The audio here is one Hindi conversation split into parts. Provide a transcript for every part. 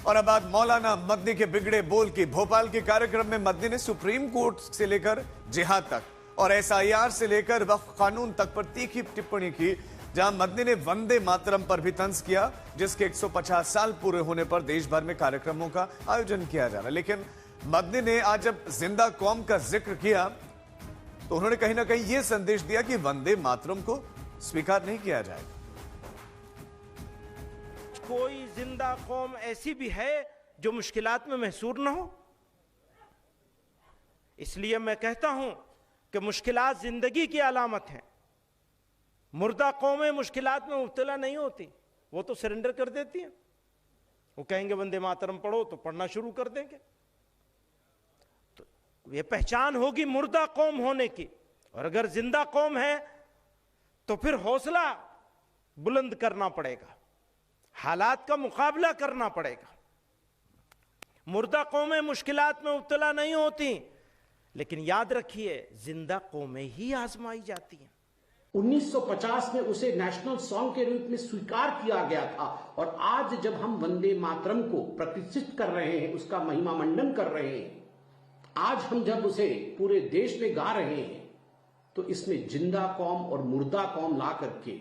और अब बात मौलाना मदनी के बिगड़े बोल की। भोपाल के कार्यक्रम में मदनी ने सुप्रीम कोर्ट से लेकर जिहाद तक और एसआईआर से लेकर वक्फ कानून तक पर तीखी टिप्पणी की, जहां मदनी ने वंदे मातरम पर भी तंज किया, जिसके 150 साल पूरे होने पर देश भर में कार्यक्रमों का आयोजन किया जा रहा है। लेकिन मदनी ने आज जब जिंदा कौम का जिक्र किया तो उन्होंने कहीं ना कहीं यह संदेश दिया कि वंदे मातरम को स्वीकार नहीं किया जाएगा। कोई जिंदा कौम ऐसी भी है जो मुश्किलात में महसूर न हो। इसलिए मैं कहता हूं कि मुश्किलात जिंदगी की अलामत हैं। मुर्दा कौमें मुश्किलात में मुब्तला नहीं होती, वो तो सरेंडर कर देती हैं। वो कहेंगे वंदे मातरम पढ़ो तो पढ़ना शुरू कर देंगे। तो ये पहचान होगी मुर्दा कौम होने की। और अगर जिंदा कौम है तो फिर हौसला बुलंद करना पड़ेगा, हालात का मुकाबला करना पड़ेगा। मुर्दा कौमें मुश्किलात में मुब्तला नहीं होती, लेकिन याद रखिए जिंदा कौमें ही आजमाई जाती हैं। 1950 में उसे नेशनल सॉन्ग के रूप में स्वीकार किया गया था और आज जब हम वंदे मातरम को प्रतिष्ठित कर रहे हैं, उसका महिमा मंडन कर रहे हैं, आज हम जब उसे पूरे देश में गा रहे हैं, तो इसमें जिंदा कौम और मुर्दा कौम ला करके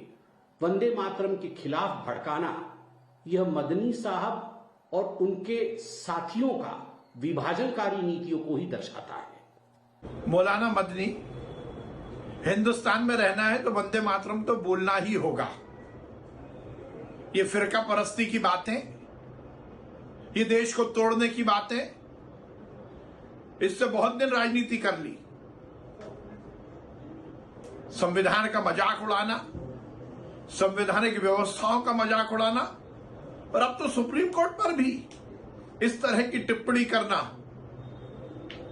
वंदे मातरम के खिलाफ भड़काना, यह मदनी साहब और उनके साथियों का विभाजनकारी नीतियों को ही दर्शाता है। मौलाना मदनी, हिंदुस्तान में रहना है तो वंदे मातरम तो बोलना ही होगा। ये फिरका परस्ती की बातें, ये देश को तोड़ने की बातें, इससे बहुत दिन राजनीति कर ली। संविधान का मजाक उड़ाना, संवैधानिक व्यवस्थाओं का मजाक उड़ाना, और अब तो सुप्रीम कोर्ट पर भी इस तरह की टिप्पणी करना।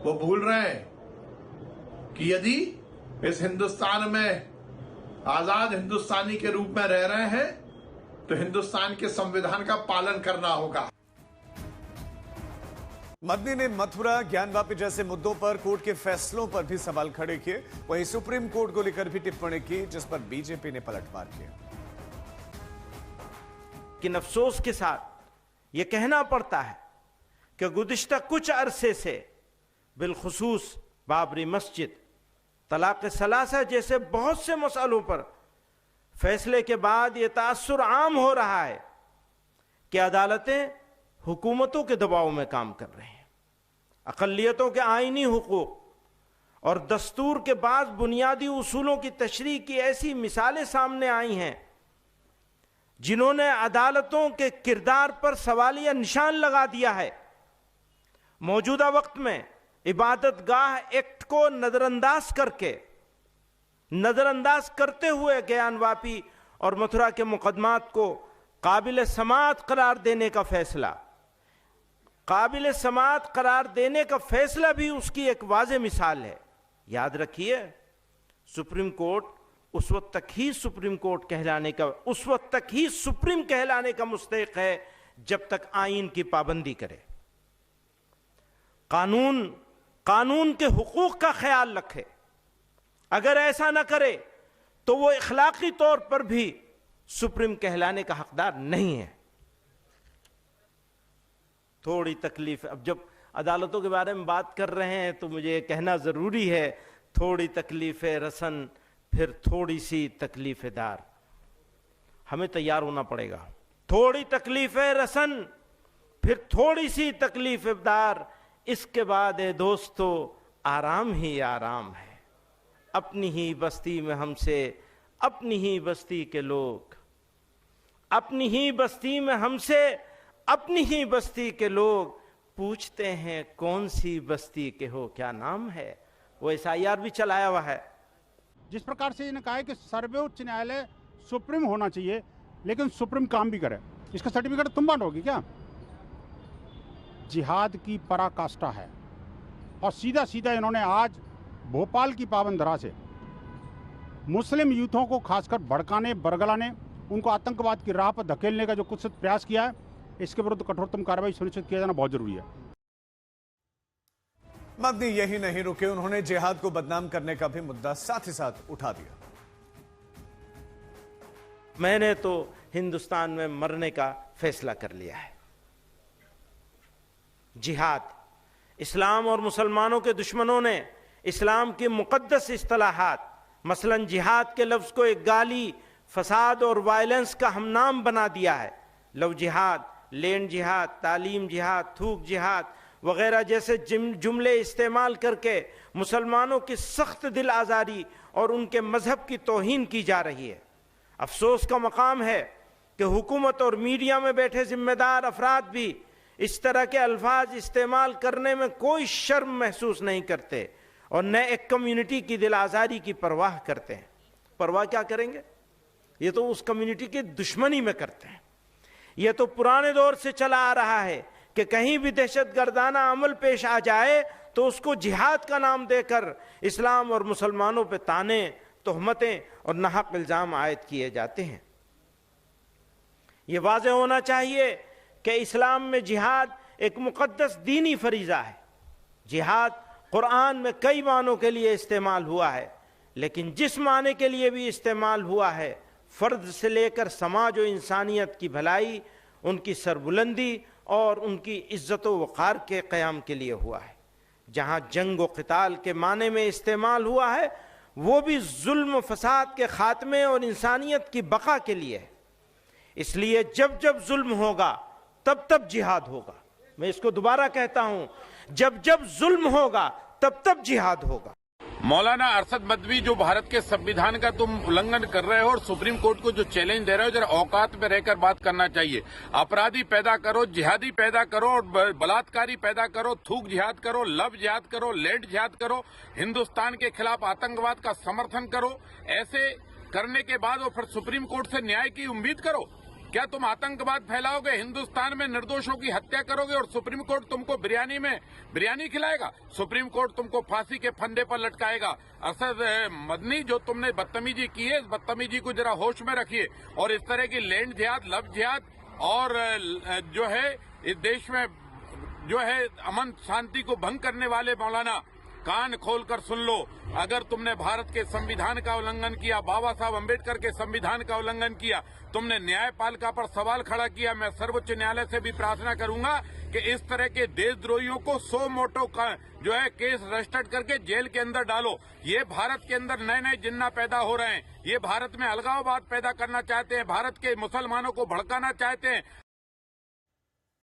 वो भूल रहे हैं कि यदि इस हिंदुस्तान में आजाद हिंदुस्तानी के रूप में रह रहे हैं तो हिंदुस्तान के संविधान का पालन करना होगा। मदनी ने मथुरा, ज्ञानवापी जैसे मुद्दों पर कोर्ट के फैसलों पर भी सवाल खड़े किए। वहीं सुप्रीम कोर्ट को लेकर भी टिप्पणी की, जिस पर बीजेपी ने पलटवार किया। कि अफसोस के साथ यह कहना पड़ता है कि गुज़िश्ता कुछ अरसे से बिलखुसूस बाबरी मस्जिद, तलाक सलासा जैसे बहुत से मसलों पर फैसले के बाद यह तासुर आम हो रहा है कि अदालतें हुकूमतों के दबाव में काम कर रहे हैं। अक़लियतों के आईनी हुकूक और दस्तूर के बाद बुनियादी उसूलों की तशरीह की ऐसी मिसालें सामने आई हैं जिन्होंने अदालतों के किरदार पर सवालिया निशान लगा दिया है। मौजूदा वक्त में इबादत गाह एक्ट को नजरअंदाज करते हुए ज्ञानवापी और मथुरा के मुकदमात को काबिल समाअत करार देने का फैसला, काबिल समाअत करार देने का फैसला भी उसकी एक वाज़ेह मिसाल है। याद रखिए, सुप्रीम कोर्ट उस वक्त तक ही सुप्रीम कहलाने का मुस्तहिक है जब तक आईन की पाबंदी करे, कानून के हुकूक का ख्याल रखे। अगर ऐसा ना करे तो वो इखलाकी तौर पर भी सुप्रीम कहलाने का हकदार नहीं है। थोड़ी तकलीफ, अब जब अदालतों के बारे में बात कर रहे हैं तो मुझे कहना जरूरी है, थोड़ी तकलीफ रसन फिर थोड़ी सी तकलीफेदार, हमें तैयार होना पड़ेगा। थोड़ी तकलीफ रसन फिर थोड़ी सी तकलीफेदार, इसके बाद दोस्तों आराम ही आराम है। अपनी ही बस्ती में हमसे, अपनी ही बस्ती के लोग, अपनी ही बस्ती में हमसे, अपनी ही बस्ती के लोग पूछते हैं कौन सी बस्ती के हो, क्या नाम है। वो एसआईआर भी चलाया हुआ है। जिस प्रकार से इन्होंने कहा है कि सर्वोच्च न्यायालय सुप्रीम होना चाहिए, लेकिन सुप्रीम काम भी करे, इसका सर्टिफिकेट तुम बांटोगी क्या? जिहाद की पराकाष्ठा है। और सीधा सीधा इन्होंने आज भोपाल की पावन धरा से मुस्लिम यूथों को खासकर भड़काने, बरगलाने, उनको आतंकवाद की राह पर धकेलने का जो कुछ प्रयास किया है, इसके विरुद्ध कठोरतम कार्रवाई सुनिश्चित किया जाना बहुत जरूरी है। मदनी यही नहीं रुके, उन्होंने जिहाद को बदनाम करने का भी मुद्दा साथ ही साथ उठा दिया। मैंने तो हिंदुस्तान में मरने का फैसला कर लिया है। जिहाद। इस्लाम और मुसलमानों के दुश्मनों ने इस्लाम की मुक़द्दस इस्तिलाहात मसलन जिहाद के लफ्ज़ को एक गाली, फसाद और वायलेंस का हमनाम बना दिया है। लव जिहाद, लैंड जिहाद, तालीम जिहाद, थूक जिहाद वगैरह जैसे जुमले इस्तेमाल करके मुसलमानों की सख्त दिल आज़ारी और उनके मजहब की तौहीन की जा रही है। अफसोस का मकाम है कि हुकूमत और मीडिया में बैठे जिम्मेदार अफराद भी इस तरह के अल्फाज इस्तेमाल करने में कोई शर्म महसूस नहीं करते और न एक कम्युनिटी की दिल आज़ारी की परवाह करते हैं। परवाह क्या करेंगे? ये तो उस कम्युनिटी की दुश्मनी में करते हैं। यह तो पुराने दौर से चला आ रहा है कि कहीं भी दहशतगर्दाना अमल पेश आ जाए तो उसको जिहाद का नाम देकर इस्लाम और मुसलमानों पे ताने, तोहमतें और नाहक इल्ज़ाम आयद किए जाते हैं। ये वाज़ेह होना चाहिए कि इस्लाम में जिहाद एक मुक़द्दस दीनी फरीज़ा है। जिहाद कुरान में कई मानों के लिए इस्तेमाल हुआ है, लेकिन जिस माने के लिए भी इस्तेमाल हुआ है फ़र्द से लेकर समाज और इंसानियत की भलाई, उनकी सरबुलंदी और उनकी इज़्ज़त व वक़ार के क़याम के लिए हुआ है। जहाँ जंग व क़िताल के माने में इस्तेमाल हुआ है वो भी जुल्म फसाद के ख़ात्मे और इंसानियत की बका के लिए है। इसलिए जब जब जुल्म होगा तब तब जिहाद होगा। मैं इसको दोबारा कहता हूँ, जब जब जुल्म होगा तब तब जिहाद होगा। मौलाना अरशद मदवी, जो भारत के संविधान का तुम उल्लंघन कर रहे हो और सुप्रीम कोर्ट को जो चैलेंज दे रहे हो, जरा औकात में रहकर बात करना चाहिए। अपराधी पैदा करो, जिहादी पैदा करो और बलात्कारी पैदा करो, थूक जिहाद करो, लव जिहाद करो, लैंड जिहाद करो, हिंदुस्तान के खिलाफ आतंकवाद का समर्थन करो। ऐसे करने के बाद वो फिर सुप्रीम कोर्ट से न्याय की उम्मीद करो। क्या तुम आतंकवाद फैलाओगे, हिंदुस्तान में निर्दोषों की हत्या करोगे और सुप्रीम कोर्ट तुमको बिरयानी खिलाएगा? सुप्रीम कोर्ट तुमको फांसी के फंदे पर लटकाएगा। अरशद मदनी, जो तुमने बदतमीजी की है, इस बदतमीजी को जरा होश में रखिए और इस तरह की लैंड जिहाद, लव जिहाद और जो है इस देश में जो है अमन शांति को भंग करने वाले मौलाना, कान खोलकर सुन लो। अगर तुमने भारत के संविधान का उल्लंघन किया, बाबा साहब अम्बेडकर के संविधान का उल्लंघन किया, तुमने न्यायपालिका पर सवाल खड़ा किया, मैं सर्वोच्च न्यायालय से भी प्रार्थना करूंगा कि इस तरह के देशद्रोहियों को सो मोटो का जो है केस रजिस्टर्ड करके जेल के अंदर डालो। ये भारत के अंदर नए नए जिन्ना पैदा हो रहे हैं, ये भारत में अलगाववाद पैदा करना चाहते हैं, भारत के मुसलमानों को भड़काना चाहते हैं।